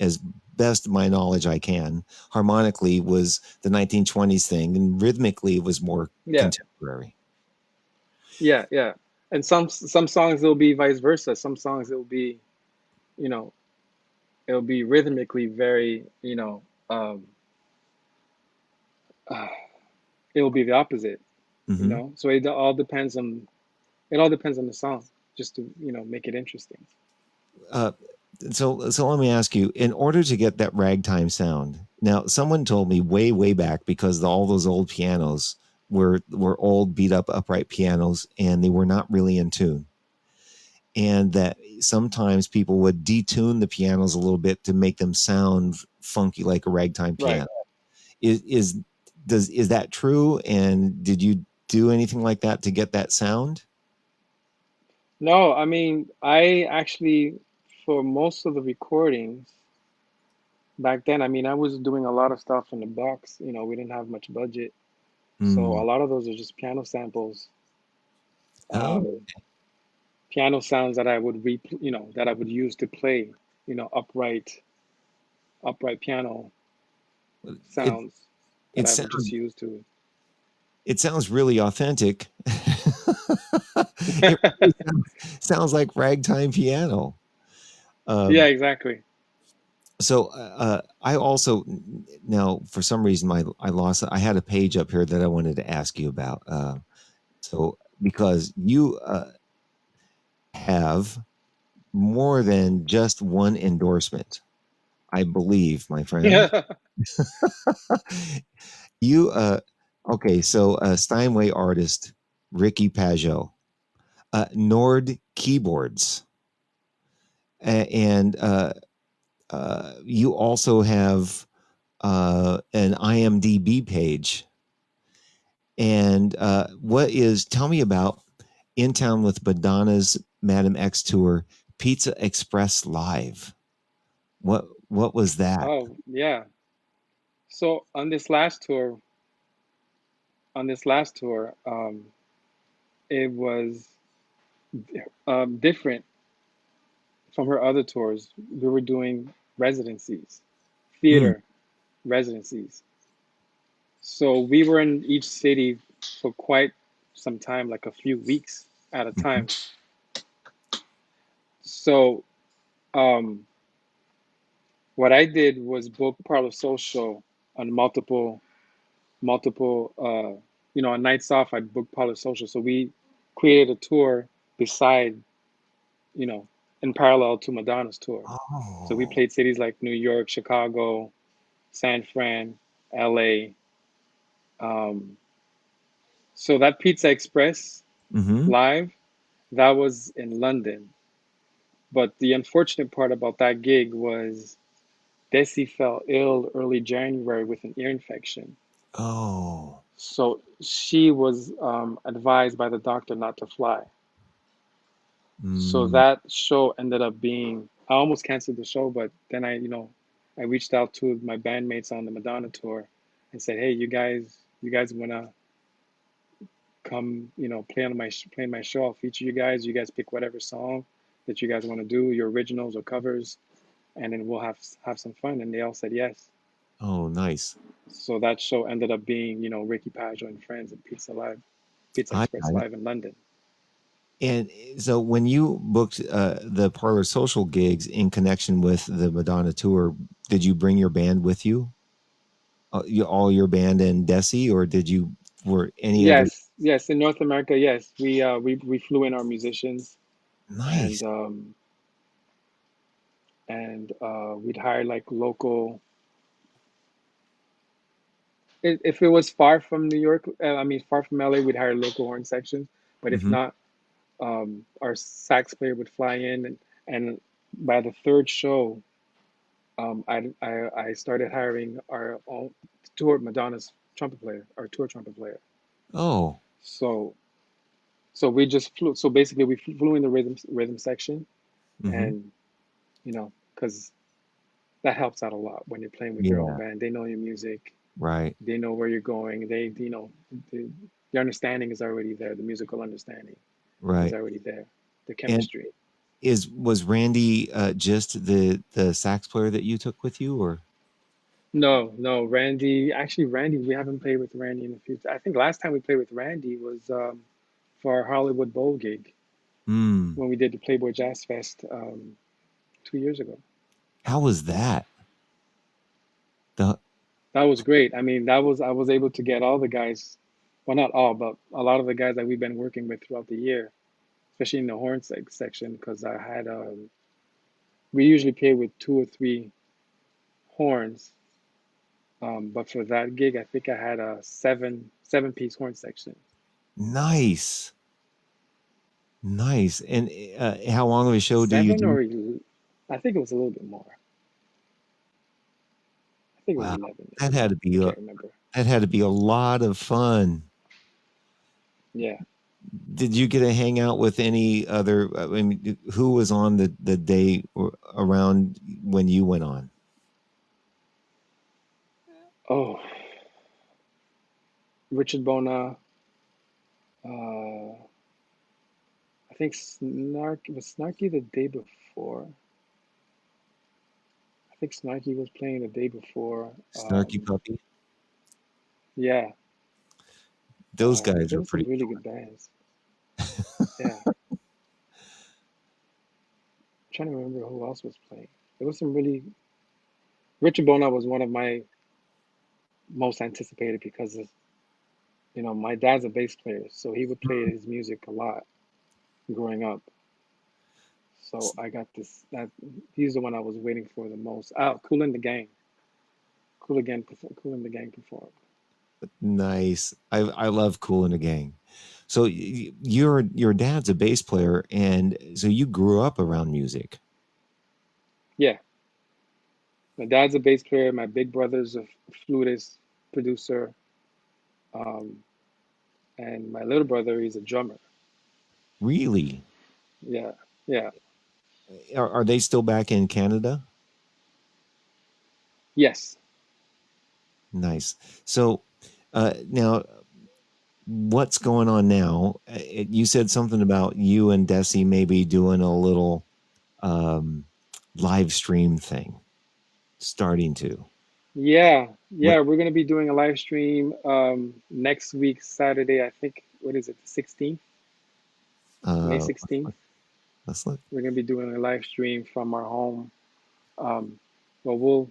as best my knowledge I can, harmonically was the 1920s thing, and rhythmically it was more Yeah, contemporary. yeah, yeah. And some songs it'll be vice versa. Some songs you know, it'll be rhythmically very, um, uh, it'll be the opposite, Hmm. So it all depends on the song, just to, make it interesting. uh, so let me ask you, in order to get that ragtime sound, now someone told me way back, because all those old pianos were old beat up upright pianos and they were not really in tune, and that sometimes people would detune the pianos a little bit to make them sound funky like a ragtime Right. piano. Is is does is that true, and did you do anything like that to get that sound? No, I mean, I actually, for most of the recordings back then, I mean, I was doing a lot of stuff in the box. We didn't have much budget. So a Mm. lot of those are just piano samples, Oh. um, piano sounds that I would that I would use to play, upright piano it sounds that it I would just sounds use to. it sounds really authentic. It really sounds like ragtime piano. Yeah, Um, exactly. so I also, now for some reason I lost. I had a page up here that I wanted to ask you about. So because you have more than just one endorsement, I believe, my friend. Yeah. You okay? So Steinway artist Ric'Key Pageot, Nord keyboards, and you also have an IMDb page. And tell me about In Town with Madonna's Madam X tour, Pizza Express Live. What was that? Oh, yeah. So on this last tour, it was different from her other tours. We were doing residencies, Mm, theater residencies. So we were in each city for quite some time, like a few weeks at a mhm. time. So um, what I did was book Parlor Social on multiple, on nights off. I'd book Parlor Social. So we created a tour beside, you know, in parallel to Madonna's tour. So we Oh. played cities like New York, Chicago, San Fran, LA. Um, so that Pizza Express Hmm. live, that was in London. But the unfortunate part about that gig was Desi fell ill early January with an ear infection. Oh. So she was advised by the doctor not to fly. So Mm. that show ended up being, I almost canceled the show, but then I reached out to my bandmates on the Madonna tour and said, hey, you guys wanna come, play my show? I'll feature you guys. You guys pick whatever song that you guys want to do, your originals or covers, and then we'll have some fun. And they all said yes. Oh, nice. So that show ended up being, Ricky Pageot and Friends at Pizza I Express got it. Live in London. And so when you booked the Parlor Social gigs in connection with the Madonna tour, did you bring your band with you? All your band and Desi, or were any other? Yes, yes, in North America, yes, we flew in our musicians, Nice. and we'd hire like local. If it was far from New York, I mean far from LA, we'd hire local horn sections. But if Hmm. not, our sax player would fly in, and by the third show, I started hiring our own tour Madonna's trumpet player, our tour trumpet player. Oh. So we just flew. So basically, we flew in the rhythm section, Mm-hmm. and because that helps out a lot when you're playing with your own Yeah. band. They know your music. Right. They know where you're going. The understanding is already there. The musical understanding is Right. already there. The And chemistry. was Randy just the sax player that you took with you, or? No, no, Randy. Actually, Randy, we haven't played with Randy in a few. I think last time we played with Randy was for our Hollywood Bowl gig Hmm. when we did the Playboy Jazz Fest 2 years ago. How was that? The That was great. I mean, that was I was able to get all the guys, well, not all, but a lot of the guys that we've been working with throughout the year, especially in the horn section, because I had we usually play with two or three horns, but for that gig, I think I had a seven piece horn section. nice, nice. And how long of a show do you Seven do? or I think it was a little bit more. I think it was Wow, 11 that maybe. had to I be a can't remember. that had to be a lot of fun. Yeah. Did you get to hang out with any other? I mean, who was on the day around when you went on? Oh, Richard Bona. Uh, I think Snarky the day before. I think Snarky was playing the day before. Snarky Puppy. Yeah. Those guys There are were some pretty. really good bands. Yeah. I'm trying to remember who else was playing. There was some really. Richard Bona was one of my most anticipated because my dad's a bass player, so he would play his music a lot growing up. So I got this. That he's the one I was waiting for the most. Oh, Cool and the Gang. Cool and the Gang performed. Nice. I love Cool in the Gang. So your dad's a bass player, and so you grew up around music. Yeah, my dad's a bass player. My big brother's a flutist, producer, um, and my little brother is a drummer. Really? Yeah, yeah, Are they still back in Canada? yes, Nice. So now, what's going on now? You said something about you and Desi maybe doing a little um, live stream thing, starting to. yeah, What? yeah. We're gonna be doing a live stream next week, Saturday. I think what is it, the 16th, May Uh, 16th. let's look. We're gonna be doing a live stream from our home. Um, well,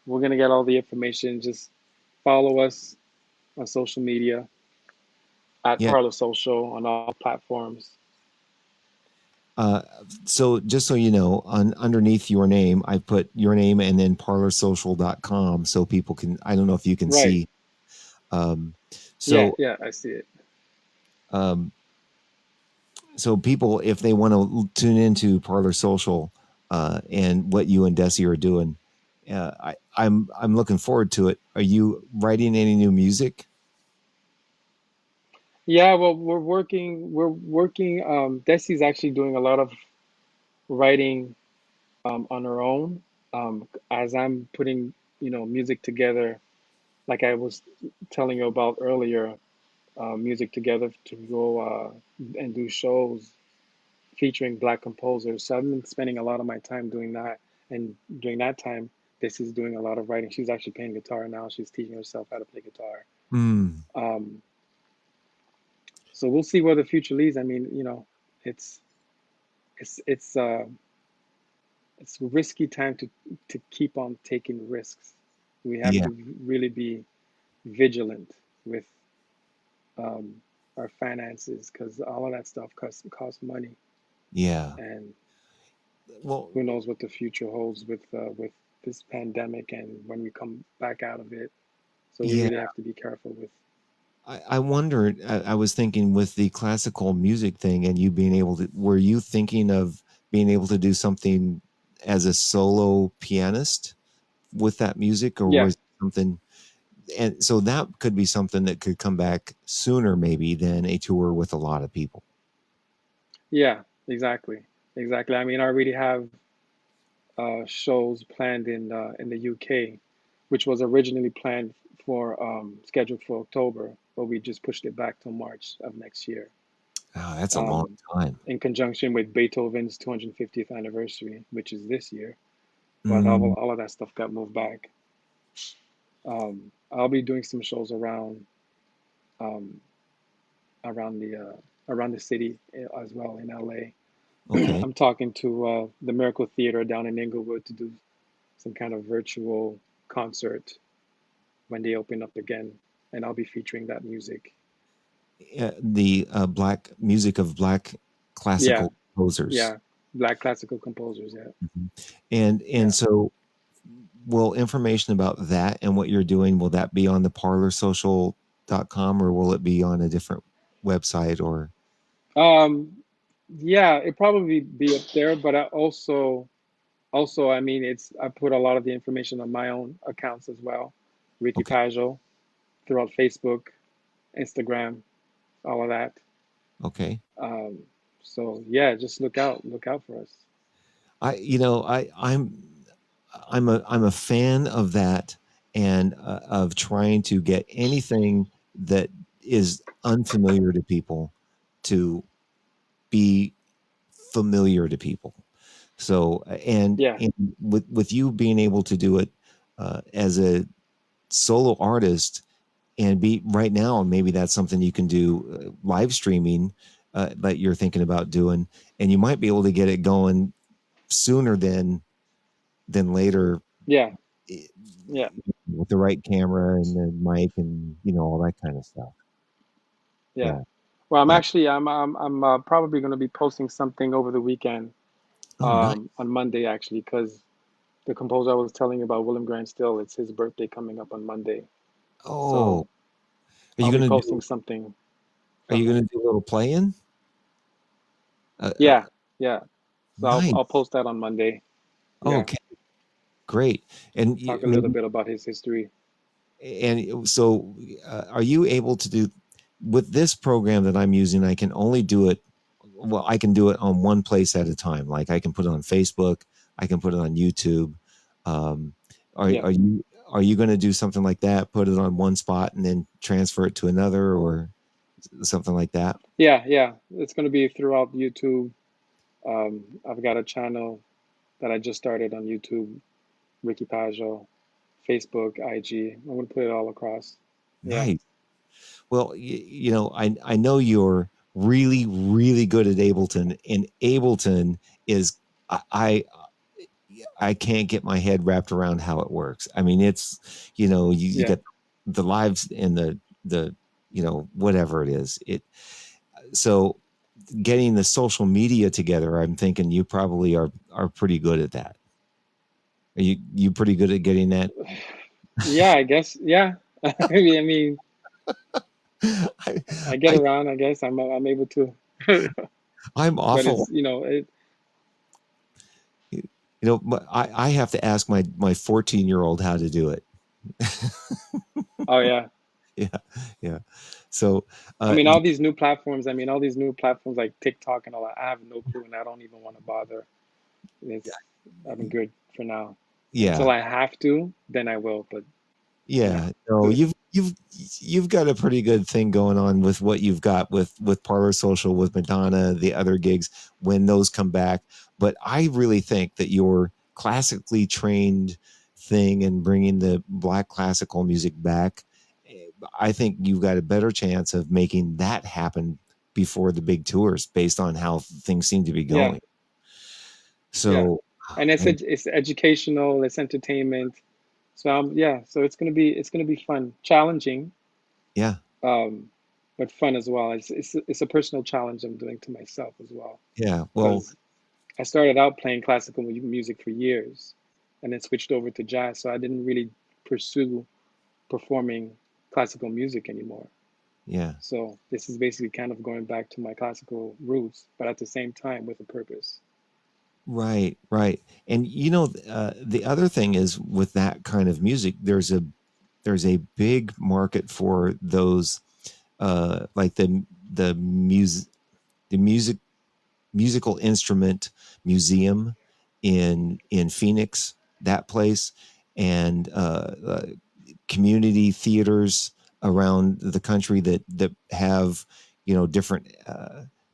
we're gonna get all the information. Just follow us on social media at Yeah. Parlor Social on all platforms. Uh, so just so you know, underneath your name, I put your name and then parlorsocial.com so people can, I don't know if you can Right. see. Um, Yeah, so, yeah, I see it. um, so people, if they want to tune into Parlor Social, and what you and Desi are doing, I'm looking forward to it. Are you writing any new music? Yeah, well, we're working. Desi's actually doing a lot of writing on her own. As I'm putting, music together, like I was telling you about earlier, music together to go and do shows featuring Black composers. So I've been spending a lot of my time doing that. And during that time, Desi's doing a lot of writing. She's actually playing guitar now. She's teaching herself how to play guitar. Mm, Um, so we'll see where the future leads. I mean, it's it's it's uh it's a risky time to keep on taking risks. We have yeah, to really be vigilant with um, our finances because all of that stuff costs money, yeah. and Well, who knows what the future holds with this pandemic and when we come back out of it. So we yeah. really have to be careful with. I wondered, I was thinking with the classical music thing and you being able to, were you thinking of being able to do something as a solo pianist with that music, or Yeah, was it something? And so that could be something that could come back sooner, maybe, than a tour with a lot of people. yeah, exactly, exactly. I mean, I already have shows planned in the UK, which was originally planned for scheduled for October, but we just pushed it back till March of next year, Oh, that's a long um, time. in conjunction with Beethoven's 250th anniversary, which is this year. But Mm, all of that stuff got moved back. I'll be doing some shows um, around around the city as well in LA. okay. I'm talking to the Miracle Theater down in Inglewood to do some kind of virtual concert when they open up again, and I'll be featuring that music. The black music of black Yeah, classical composers. yeah, black classical composers. Yeah, Mhm. And yeah. so, will information about that and what you're doing, will that be on the parlorsocial.com, or will it be on a different website? Or Um, yeah, it probably be up there, but I also, I mean, I put a lot of the information on my own accounts as well, Ricky okay, Pageot, throughout Facebook, Instagram, all of that. okay. Um, so yeah, just look out for us. I'm a fan of that, and of trying to get anything that is unfamiliar to people to be familiar to people. So, Yeah, and with you being able to do it as a solo artist, and be right now, maybe that's something you can do, live streaming, that you're thinking about doing, and you might be able to get it going sooner than later, yeah, eh, yeah, with the right camera and the mic and all that kind of stuff. yeah. Yeah, Well, yeah. I'm probably going to be posting something over the weekend, Oh, nice. on Monday actually, because the composer I was telling you about, William Grant Still, it's his birthday coming up on Monday. Oh, So I'll be posting something are from you gonna him. do a little playing? Yeah, yeah. So Nice. I'll post that on Monday. Yeah, Okay, great. And talk a little maybe, bit about his history. and so, are you able to do with this program that I'm using? I can only do it. Well, I can do it on one place at a time. Like, I can put it on Facebook, I can put it on YouTube. Um, Yeah, are you going to do something like that? Put it on one spot and then transfer it to another, or something like that? yeah, yeah. It's going to be throughout YouTube. I've got a channel that I just started on YouTube, Ricky Pageot, Facebook, IG. I'm going to put it all across. Yeah, Nice. Well, I know you're really, really good at Ableton, and Ableton is, I can't get my head wrapped around how it works. I mean, it's, you yeah, get the lives and the whatever it is. So getting the social media together, I'm thinking you probably are pretty good at that. Are you pretty good at getting that? yeah. I guess. Yeah. I mean, I, I get I around. I guess I'm able to. I'm But awful. But I have to ask my 14-year-old how to do it. oh yeah. Yeah, yeah. So, I uh, mean, all these new platforms. I mean, all these new platforms like TikTok and all that. I have no clue, and I don't even want to bother. It's I'm good for now. Until yeah, I have to, then I will. But yeah. no. No, you've got a pretty good thing going on with what you've got with Parlor Social, with Madonna, the other gigs when those come back. But I really think that your classically trained thing and bringing the black classical music back, I think you've got a better chance of making that happen before the big tours, based on how things seem to be Yeah, going. yeah. So, And and it's educational. It's entertainment. So yeah. So it's gonna be fun, challenging, yeah, um, but fun as well. It's a personal challenge I'm doing to myself as well, yeah. Well, because I started out playing classical music for years, and then switched over to jazz. So I didn't really pursue performing classical music anymore. yeah. So this is basically kind of going back to my classical roots, but at the same time with a purpose. Right, right. And the other thing is with that kind of music, there's a big market for those, like the music the music musical instrument museum in Phoenix, that place, and community theaters around the country that have different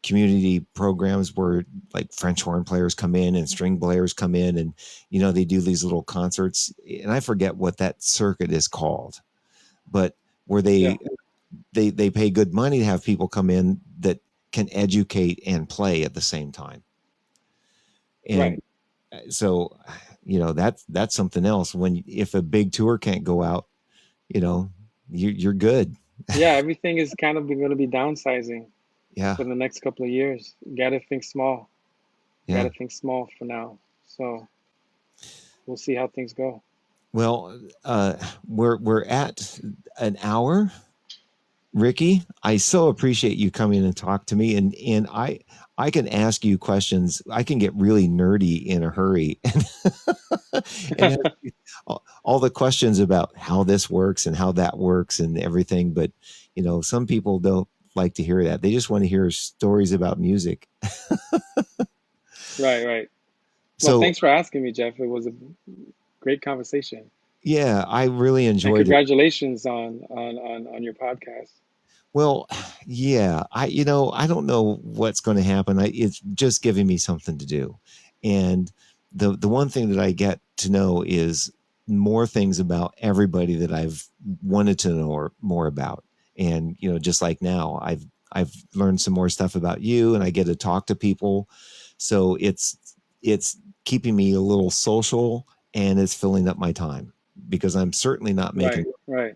community programs where like French horn players come in and string players come in, and they do these little concerts, and I forget what that circuit is called, but where Yeah, they pay good money to have people come in that can educate and play at the same time. And right. so that's something else. When if a big tour can't go out, you know you're good. Yeah, everything is kind of going to be downsizing Yeah, for the next couple of years. Got to think small. Got yeah. to think small for now. So we'll see how things go. Well, we're at an hour. Ricky, I so appreciate you coming and talk to me, and I can ask you questions. I can get really nerdy in a hurry, and ask you all the questions about how this works and how that works and everything. But some people don't like to hear that. They just want to hear stories about music. Right, right. Well, So thanks for asking me, Jeff. It was a great conversation. yeah, I really And enjoyed it. congratulations on your podcast. Well, yeah, I don't know what's going to happen. It's just giving me something to do. And the one thing that I get to know is more things about everybody that I've wanted to know more about. And, just like now, I've learned some more stuff about you, and I get to talk to people. So it's keeping me a little social, and it's filling up my time because I'm certainly not making. Right,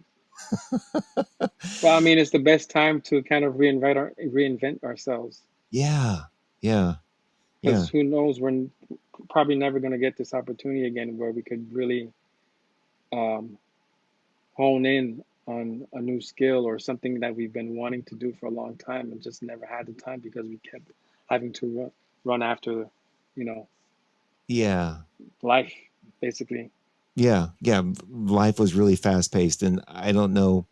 right. Well, I mean, it's the best time to kind of reinvent ourselves Yeah, yeah, yeah. because who knows, probably never going to get this opportunity again where we could really um, hone in on a new skill or something that we've been wanting to do for a long time and just never had the time because we kept having to run after, you know, Yeah, life, basically. yeah, yeah. Life was really fast paced, and I don't know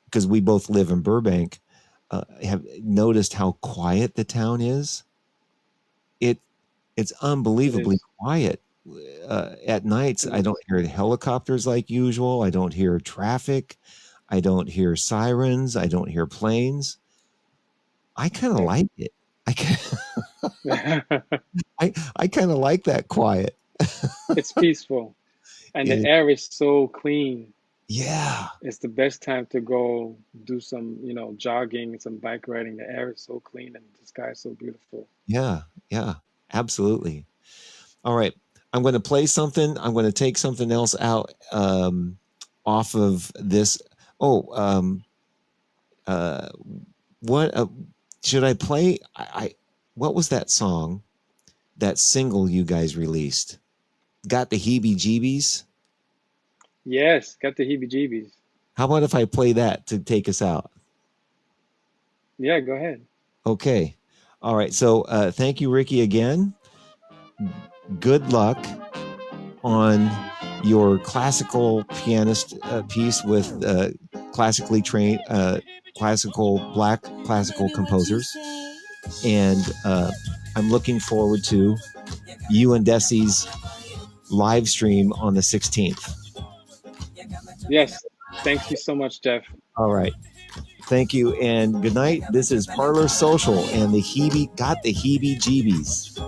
because we both live in Burbank. Have noticed how quiet the town is. It it's It unbelievably is. quiet. At nights, It I don't is. hear the helicopters like usual. I don't hear traffic. I don't hear sirens. I don't hear planes. I kind of Yep. like it. I I kind of like that quiet. It's peaceful and the It, air is so clean. yeah, It's the best time to go do some, jogging and some bike riding. The air is so clean and the sky is so beautiful. yeah, yeah. Absolutely. All right. I'm going to play something. I'm going to take something else out off of this. Oh, uh, what should I play? What was that song? That single you guys released? Got the heebie-jeebies. Yes, got the heebie-jeebies. How about if I play that to take us out? Yeah, go ahead. Okay. All right. So thank you, Ricky, again. Good luck on your classical pianist piece with black classical composers, and I'm looking forward to you and Desi's live stream on the 16th. Yes. Thank you so much, Jeff. All right, thank you and good night. This is Parlor Social, and the heebie-jeebies.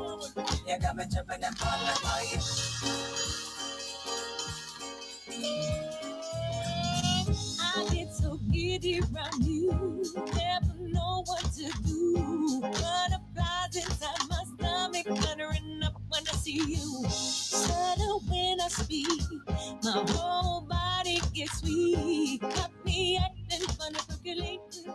I get so giddy around you, never know what to do. Butterflies inside my stomach, fluttering up when I see you. Stutter when I speak, my whole body gets weak. Got me acting funny, percolating.